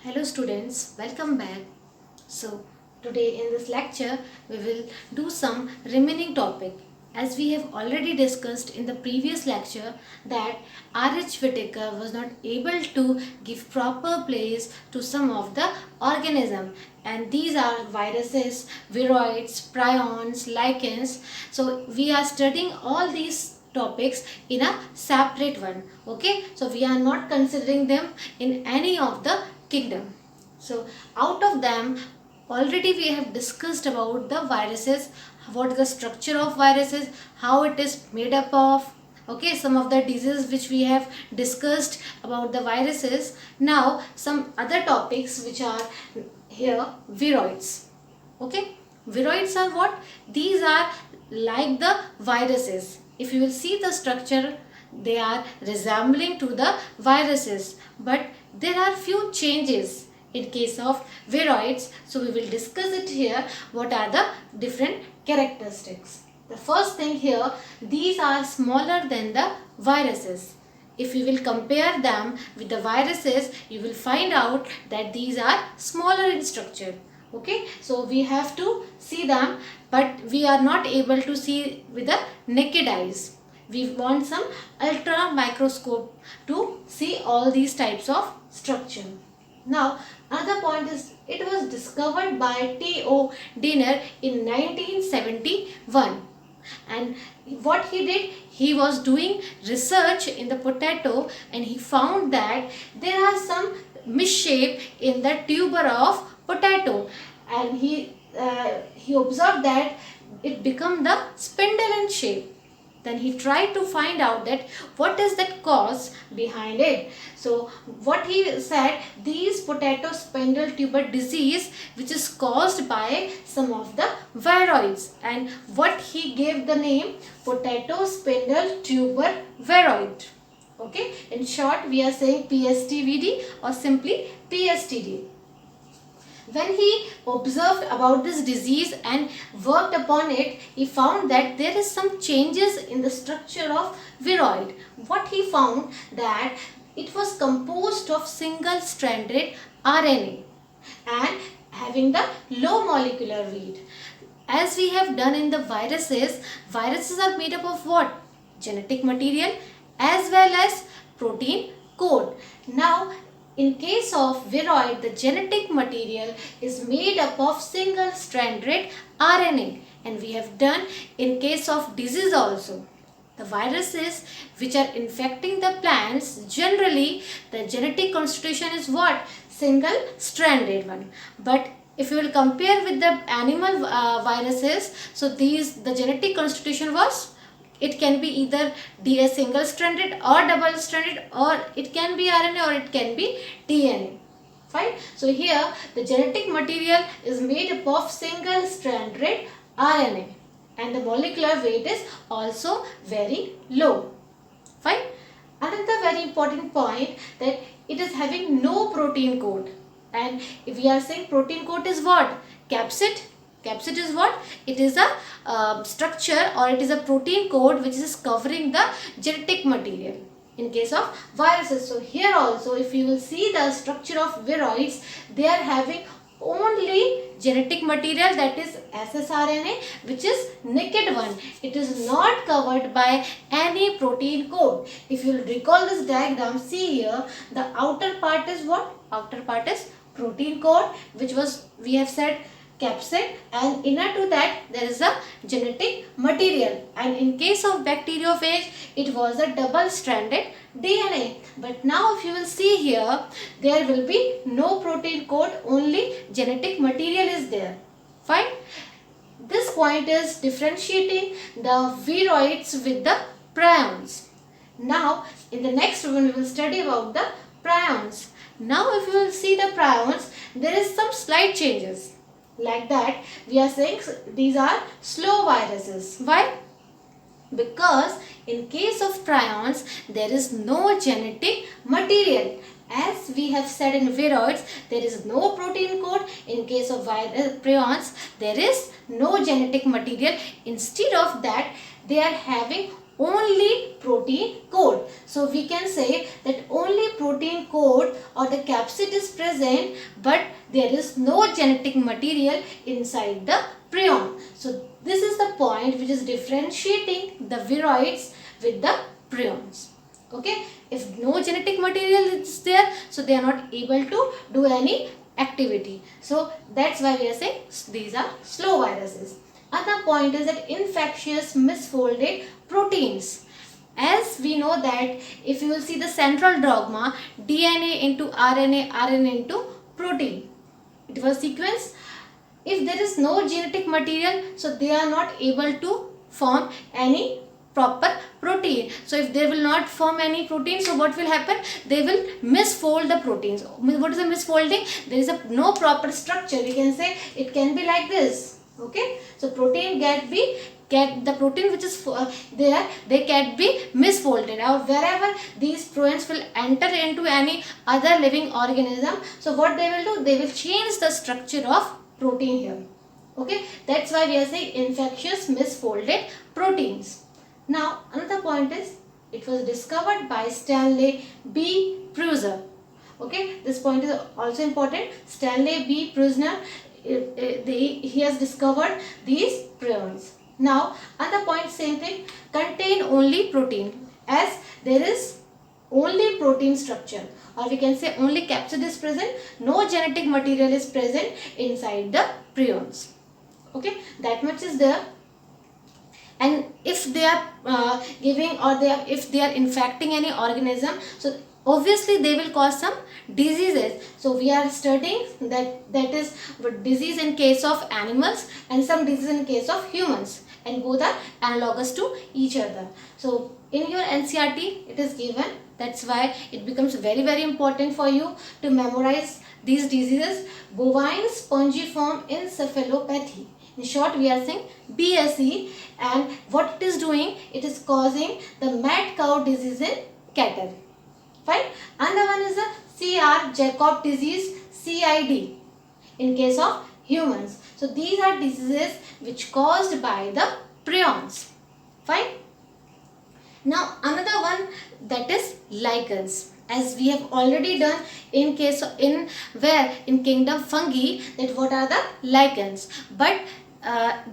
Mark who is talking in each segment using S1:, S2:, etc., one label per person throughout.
S1: Hello students, welcome back. So today in this lecture we will do some remaining topic. As we have already discussed in the previous lecture that R.H. Whitaker was not able to give proper place to some of the organism, and these are viruses, viroids, prions, lichens. So we are studying all these topics in a separate one. Okay, so we are not considering them in any of the kingdom. So out of them already we have discussed about the viruses, what is the structure of viruses, how it is made up of. Okay, some of the diseases which we have discussed about the viruses. Now some other topics which are here, viroids. Okay, viroids are what? These are like the viruses. If you will see the structure, they are resembling to the viruses, but there are few changes in case of viroids. So we will discuss it here. What are the different characteristics? The first thing here, these are smaller than the viruses. If you will compare them with the viruses, you will find out that these are smaller in structure. Okay, so we have to see them, but we are not able to see with the naked eyes. We want some ultra microscope to see all these types of structure. Now another point is, it was discovered by T.O. Dinner in 1971. And what he did, he was doing research in the potato, and he found that there are some misshape in the tuber of potato, and he observed that it become the spindle in shape. Then he tried to find out that what is that cause behind it. So what he said, these potato spindle tuber disease which is caused by some of the viroids, and what he gave the name potato spindle tuber viroid. Okay, in short we are saying PSTVD or simply PSTD. When he observed about this disease and worked upon it, he found that there is some changes in the structure of viroid. What he found, that it was composed of single-stranded RNA and having the low molecular weight. As we have done in the viruses, viruses are made up of what? Genetic material as well as protein code. Now in case of viroid, the genetic material is made up of single-stranded RNA, and we have done in case of disease also. The viruses which are infecting the plants, generally the genetic constitution is what? Single-stranded one. But if you will compare with the animal viruses, so the genetic constitution was, it can be either single-stranded or double-stranded, or it can be RNA or it can be DNA. Fine. So here the genetic material is made up of single-stranded RNA, and the molecular weight is also very low. Fine. Another very important point, that it is having no protein code. And if we are saying protein code is what? Capsid. Capsid is what? It is a structure, or it is a protein code which is covering the genetic material in case of viruses. So here also, if you will see the structure of viroids, they are having only genetic material, that is ssRNA, which is naked one. It is not covered by any protein code. If you will recall this diagram, see here, the outer part is what? Outer part is protein code, which was, we have said, capsid, and inner to that there is a genetic material. And in case of bacteriophage, it was a double-stranded DNA. But now if you will see here, there will be no protein code, only genetic material is there. Fine. This point is differentiating the viroids with the prions. Now in the next one we will study about the prions. Now if you will see the prions, there is some slight changes. Like that, we are saying these are slow viruses. Why? Because in case of prions, there is no genetic material. As we have said in viroids, there is no protein code. In case of prions, there is no genetic material. Instead of that, they are having only protein coat. So we can say that only protein coat or the capsid is present, but there is no genetic material inside the prion. So this is the point which is differentiating the viroids with the prions. Okay, if no genetic material is there, so they are not able to do any activity. So that's why we are saying these are slow viruses. Other point is that infectious misfolded proteins. As we know that if you will see the central dogma, DNA into RNA, RNA into protein, it was sequence. If there is no genetic material, so they are not able to form any proper protein. So if they will not form any protein, so what will happen? They will misfold the proteins. What is the misfolding? There is no proper structure. We can say it can be like this. Okay, so protein get the protein which is there, they can be misfolded, or wherever these prions will enter into any other living organism, so what they will do, they will change the structure of protein here. Okay, that's why we are saying infectious misfolded proteins. Now another point is, it was discovered by Stanley B. Prusiner. Okay, this point is also important. Stanley B. Prusiner, he has discovered these prions. Now other point, same thing, contain only protein, as there is only protein structure, or we can say only capsid is present, no genetic material is present inside the prions. Okay, that much is there. And if they are giving, or if they are infecting any organism, so obviously they will cause some diseases. So we are studying that is disease in case of animals and some disease in case of humans, and both are analogous to each other. So in your NCERT it is given, that's why it becomes very important for you to memorize these diseases. Bovine spongiform encephalopathy, in short we are saying BSE, and what it is doing, it is causing the mad cow disease in cattle. Fine. Another one is a CR-Jacob disease, CID, in case of humans. So these are diseases which caused by the prions. Fine. Now another one, that is lichens, as we have already done in case of, in kingdom fungi, that what are the lichens, but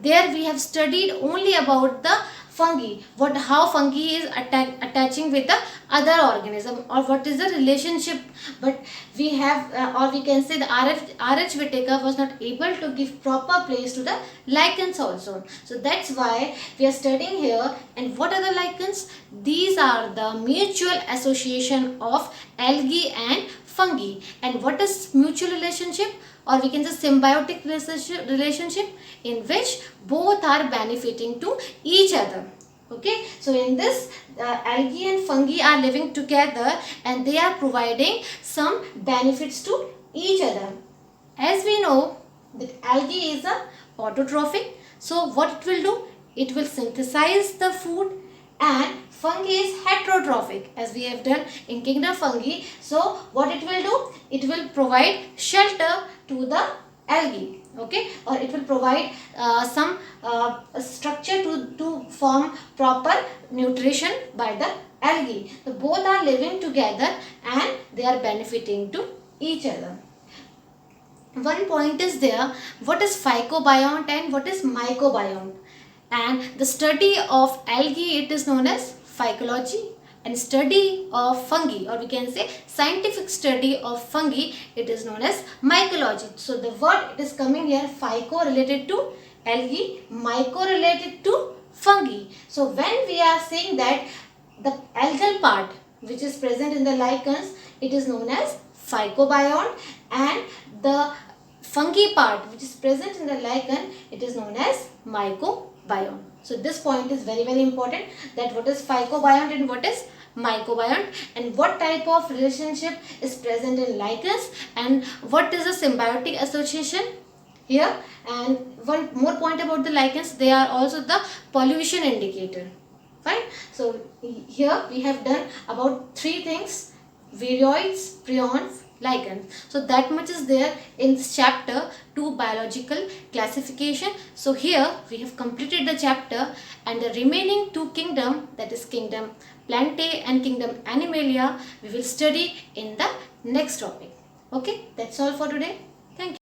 S1: there we have studied only about the fungi, how fungi is attaching with the other organism, or what is the relationship, but we have or we can say the R.H. Whitaker was not able to give proper place to the lichens also. So that's why we are studying here. And what are the lichens? These are the mutual association of algae and fungi. And what is mutual relationship, or we can say symbiotic relationship, in which both are benefiting to each other. Okay, so in this algae and fungi are living together, and they are providing some benefits to each other. As we know that algae is a autotrophic, so what it will do, it will synthesize the food, and fungi is heterotrophic, as we have done in kingdom fungi. So what it will do, it will provide shelter to the algae. Okay, or it will provide some structure to form proper nutrition by the algae. So both are living together and they are benefiting to each other. One point is there, what is phycobiont and what is mycobiont? And the study of algae, it is known as phycology, and study of fungi, or we can say scientific study of fungi, it is known as mycology. So the word it is coming here, phyco related to algae, myco related to fungi. So when we are saying that the algal part which is present in the lichens, it is known as phycobiont, and the fungi part which is present in the lichen, it is known as mycobiont. So this point is very important, that what is phycobiont and what is mycobiont, and what type of relationship is present in lichens, and what is the symbiotic association here. And one more point about the lichens, they are also the pollution indicator. Fine. So here we have done about three things: viroids, prions, ligands. So that much is there in this chapter 2, biological classification. So here we have completed the chapter, and the remaining two kingdom, that is kingdom Plantae and kingdom Animalia, we will study in the next topic. Okay, that's all for today.